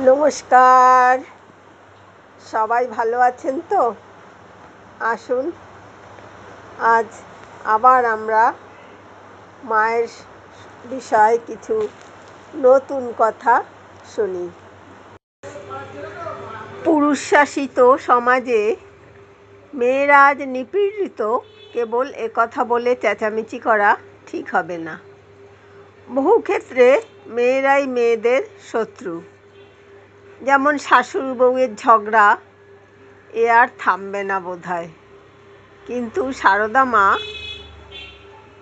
নমস্কার, সবাই ভালো আছেন তো? আসুন আজ আবার আমরা মায়ের বিষয়ে কিছু নতুন কথা শুনি। পুরুষশাসিত সমাজে মেয়েরা আজ নিপীড়িত, কেবল একথা বলে চেঁচামেচি করা ঠিক হবে না। বহু ক্ষেত্রে মেয়েরাই মেয়েদের শত্রু। যেমন শাশুড়ি বউয়ের ঝগড়া, এ আর থামবে না বোধহয়। কিন্তু সারদা মা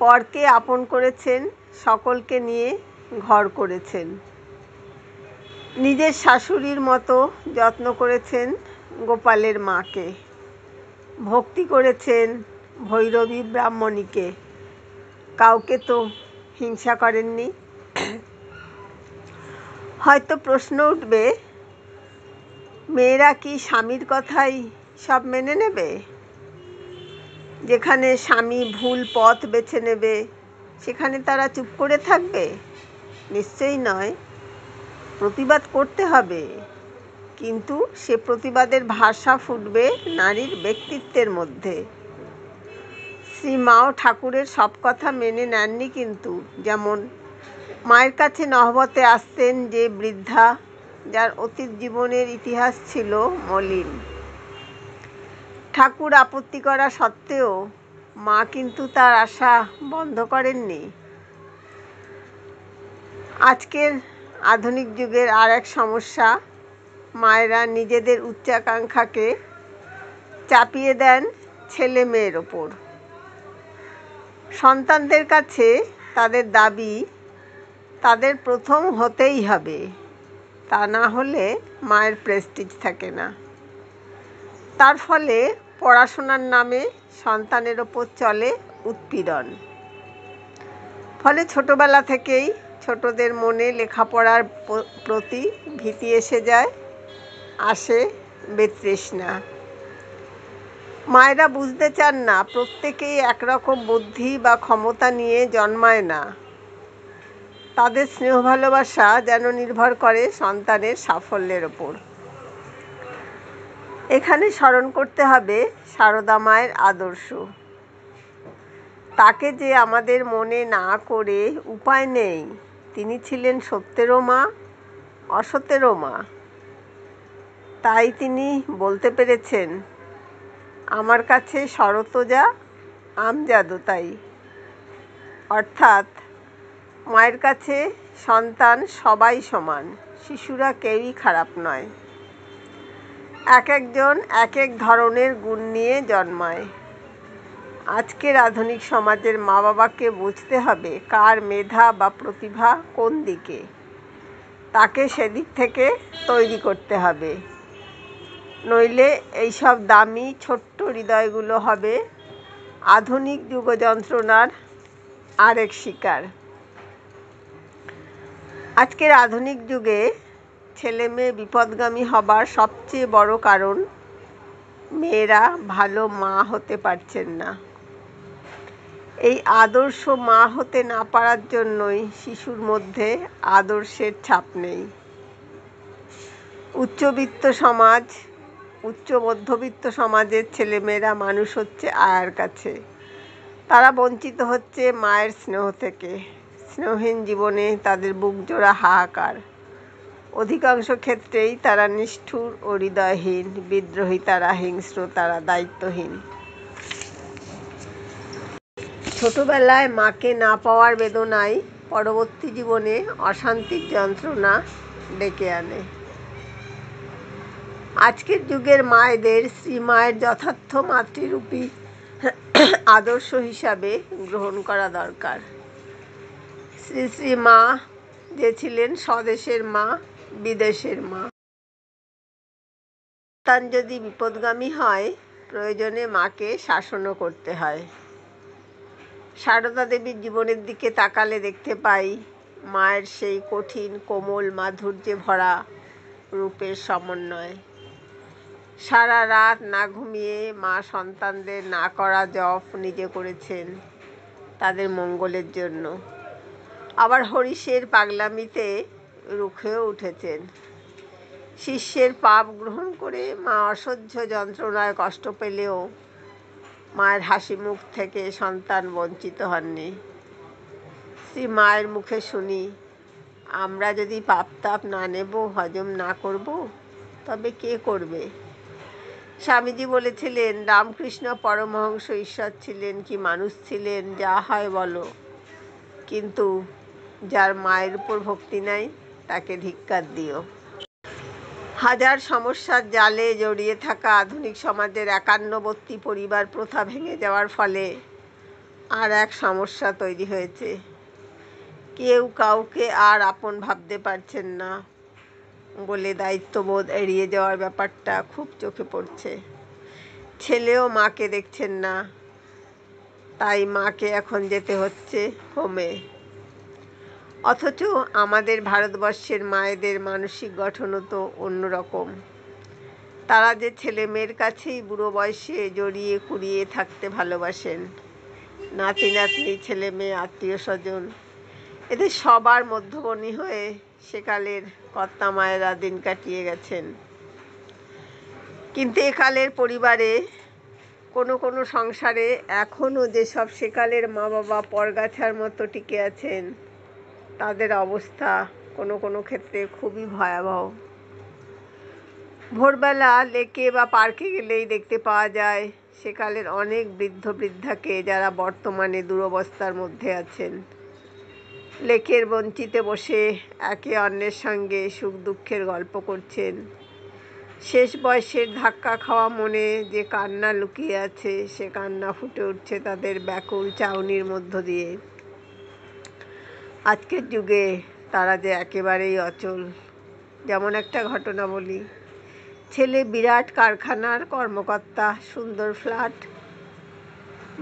পরকে আপন করেছেন, সকলকে নিয়ে ঘর করেছেন। নিজের শাশুড়ির মতো যত্ন করেছেন গোপালের মাকে, ভক্তি করেছেন ভৈরবী ব্রাহ্মণীকে, কাউকে তো হিংসা করেননি। হয়তো প্রশ্ন উঠবে, মেয়েরা কি স্বামীর কথাই সব মেনে নেবে? যেখানে স্বামী ভুল পথ বেছে নেবে সেখানে তারা চুপ করে থাকবে? নিশ্চয়ই নয়, প্রতিবাদ করতে হবে। কিন্তু সে প্রতিবাদের ভাষা ফুটবে নারীর ব্যক্তিত্বের মধ্যে। শ্রীমাও ঠাকুরের সব কথা মেনে নেননি কিন্তু। যেমন মায়ের কাছে নহবতে আসতেন যে বৃদ্ধা, যার অতীত জীবনের ইতিহাস ছিল মলিন। ঠাকুর আপত্তি করা সত্ত্বেও মা কিন্তু তার আশা বন্ধ করেননি। আজকের আধুনিক যুগের আর এক সমস্যা, মায়েরা নিজেদের উচ্চাকাঙ্ক্ষাকে চাপিয়ে দেন ছেলে মেয়ের ওপর। সন্তানদের কাছে তাদের দাবি তাদের প্রথম হতেই হবে, তা না হলে মায়ের প্রেস্টিজ থাকে না। তার ফলে পড়াশোনার নামে সন্তানের ওপর চলে উৎপীড়ন। ফলে ছোটবেলা থেকেই ছোটদের মনে লেখাপড়ার প্রতি ভীতি এসে যায়, আসে বিতৃষ্ণা। মায়েরা বুঝতে চান না প্রত্যেকেই একরকম বুদ্ধি বা ক্ষমতা নিয়ে জন্মায় না। তাদের স্নেহ ভালোবাসা যেন নির্ভর করে সন্তানের সাফল্যের ওপর। এখানে স্মরণ করতে হবে সারদা মায়ের আদর্শ। তাকে যে আমাদের মনে না করে উপায় নেই। তিনি ছিলেন সত্যেরও মা, অসত্যেরও মা। তাই তিনি বলতে পেরেছেন, আমার কাছে শরৎ যা, আমজাদও তাই। অর্থাৎ মায়ের কাছে সন্তান সবাই সমান, শিশুরা কেউই খারাপ নয়। এক একজন এক এক ধরনের গুণ নিয়ে জন্মায়। আজকের আধুনিক সমাজের মা বাবাকে বুঝতে হবে কার মেধা বা প্রতিভা কোন দিকে, তাকে সেদিক থেকে তৈরি করতে হবে। নইলে এইসব দামি ছোট্ট হৃদয়গুলো হবে আধুনিক যুগ যন্ত্রণার আরেক শিকার। আজকের আধুনিক যুগে ছেলে মেয়ে বিপদগামী হবার সবচেয়ে বড় কারণ, মেয়েরা ভালো মা হতে পারছেন না। এই আদর্শ মা হতে না পারার জন্যই শিশুর মধ্যে আদর্শের ছাপ নেই। উচ্চবিত্ত সমাজ, উচ্চ মধ্যবিত্ত সমাজের ছেলেমেয়েরা মানুষ হচ্ছে আয়ার কাছে। তারা বঞ্চিত হচ্ছে মায়ের স্নেহ থেকে। স্নেহহীন জীবনে তাদের বুকজোড়া হাহাকার। অধিকাংশ ক্ষেত্রেই তারা নিষ্ঠুর ও হৃদয়হীন, বিদ্রোহী তারা, হিংস্র তারা, দায়িত্বহীন। ছোটবেলায় মাকে না পাওয়ার বেদনাই পরবর্তী জীবনে অশান্তির যন্ত্রণা ডেকে আনে। আজকের যুগের মায়েদের শ্রীমায়ের যথার্থ মাতৃরূপী আদর্শ হিসাবে গ্রহণ করা দরকার। শ্রী শ্রী মা যে ছিলেন স্বদেশের মা, বিদেশের মা। সন্তান যদি বিপদগামী হয়, প্রয়োজনে মাকে শাসনও করতে হয়। সারদা দেবীর জীবনের দিকে তাকালে দেখতে পাই মায়ের সেই কঠিন কোমল মাধুর্যে ভরা রূপের সমন্বয়। সারা রাত না ঘুমিয়ে মা সন্তানদের না করা জপ নিজে করেছেন তাদের মঙ্গলের জন্য। আবার হরিশের পাগলামিতে রুখেও উঠেছেন। শিষ্যের পাপ গ্রহণ করে মা অসহ্য যন্ত্রণায় কষ্ট পেলেও মায়ের হাসি মুখ থেকে সন্তান বঞ্চিত হননি। শ্রী মায়ের মুখে শুনি, আমরা যদি পাপ তাপ না নেব, হজম না করব, তবে কে করবে? স্বামীজি বলেছিলেন, রামকৃষ্ণ পরমহংস ঈশ্বর ছিলেন কি মানুষ ছিলেন, যা হয় বলো, কিন্তু যার মায়ের উপর ভক্তি নাই তাকে ধিক্কার দিও। হাজার সমস্যার জালে জড়িয়ে থাকা আধুনিক সমাজের একান্নবর্তী পরিবার প্রথা ভেঙে যাওয়ার ফলে আর এক সমস্যা তৈরি হয়েছে। কেউ কাউকে আর আপন ভাবতে পারছেন না বলে দায়িত্ববোধ এড়িয়ে যাওয়ার ব্যাপারটা খুব চোখে পড়ছে। ছেলেও মাকে দেখছেন না, তাই মাকে এখন যেতে হচ্ছে হোমে। অথচ আমাদের ভারতবর্ষের মায়েদের মানসিক গঠনও তো অন্যরকম। তারা যে ছেলে মেয়ের কাছেই বুড়ো বয়সে জড়িয়ে কুড়িয়ে থাকতে ভালোবাসেন। নাতি নাতনি, ছেলে মেয়ে, আত্মীয় স্বজন, এদের সবার মধ্যবর্তী হয়ে সেকালের কর্তা মায়েরা দিন কাটিয়ে গেছেন। কিন্তু একালের পরিবারে কোনো কোনো সংসারে এখনও যেসব সেকালের মা বাবা পরগাছার মতো টিকে আছেন, তাদের অবস্থা কোনো কোনো ক্ষেত্রে খুবই ভয়াবহ। ভোরবেলা লেকে বা পার্কে গেলেই দেখতে পাওয়া যায় সেকালের অনেক বৃদ্ধ বৃদ্ধাকে, যারা বর্তমানে দুরবস্থার মধ্যে আছেন। লেকের বঞ্চিতে বসে একে অন্যের সঙ্গে সুখ দুঃখের গল্প করছেন। শেষ বয়সের ধাক্কা খাওয়া মনে যে কান্না লুকিয়ে আছে, সে কান্না ফুটে উঠছে তাদের ব্যাকুল চাউনির মধ্য দিয়ে। আজকের যুগে তারা যে একেবারেই অচল। যেমন একটা ঘটনা বলি, ছেলে বিরাট কারখানার কর্মকর্তা, সুন্দর ফ্ল্যাট,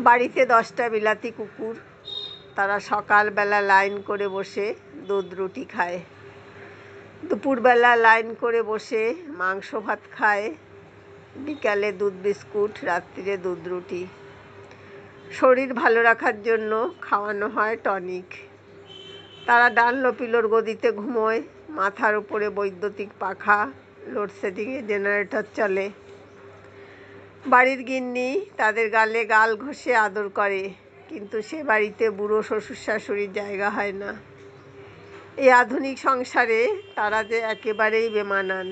বাড়িতে 10টা বিলাতি কুকুর। তারা সকালবেলা লাইন করে বসে দুধ রুটি খায়, দুপুরবেলা লাইন করে বসে মাংস ভাত খায়, বিকালে দুধ বিস্কুট, রাত্রিরে দুধ রুটি। শরীর ভালো রাখার জন্য খাওয়ানো হয় টনিক। তারা ডানলপিলোর গদিতে ঘুমোয়, মাথার উপরে বৈদ্যুতিক পাখা, লোডশেডিংয়ে জেনারেটর চলে। বাড়ির গিন্নি তাদের গালে গাল ঘষে আদর করে, কিন্তু সে বাড়িতে বুড়ো শ্বশুর শাশুড়ির জায়গা হয় না। এই আধুনিক সংসারে তারা যে একেবারেই বেমানান।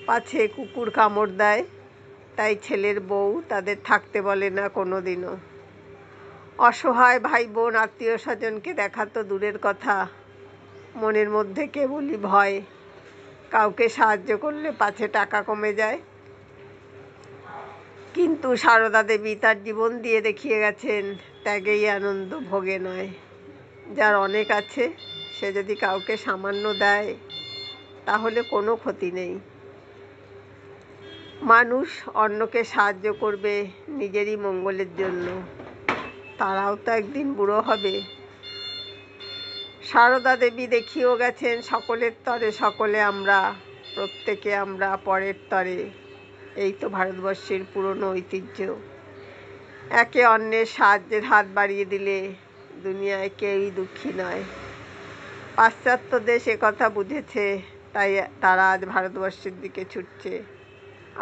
পাছে কুকুর কামড় দেয়, তাই ছেলের বউ তাদের থাকতে বলে না কোনো দিনও। অসহায় ভাই বোন, আত্মীয় স্বজনকে দেখা তো দূরের কথা, মনের মধ্যে কেবলই ভয়, কাউকে সাহায্য করলে পাছে টাকা কমে যায়। কিন্তু সারদা দেবী তার জীবন দিয়ে দেখিয়ে গেছেন, ত্যাগেই আনন্দ, ভোগে নয়। যার অনেক আছে সে যদি কাউকে সামান্য দেয়, তাহলে কোনো ক্ষতি নেই। মানুষ অন্যকে সাহায্য করবে নিজেরই মঙ্গলের জন্য, তারাও তো একদিন বুড়ো হবে। সারদা দেবী দেখিয়েও গেছেন, সকলের তরে সকলে আমরা, প্রত্যেকে আমরা পরের তরে। এই তো ভারতবর্ষের পুরনো ঐতিহ্য। একে অন্যের সাহায্যের হাত বাড়িয়ে দিলে দুনিয়ায় কেউই দুঃখী নয়। পাশ্চাত্য দেশ একথা বুঝেছে, তাই তারা আজ ভারতবর্ষের দিকে ছুটছে,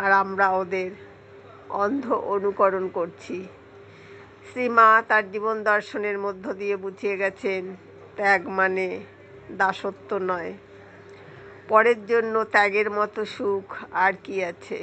আর আমরা ওদের অন্ধ অনুকরণ করছি। শ্রীমা তার জীবন দর্শনের মধ্য দিয়ে বুঝিয়ে গেছেন, ত্যাগ মানে দাসত্ব নয়। পরের জন্য ত্যাগের মতো সুখ আর কি আছে।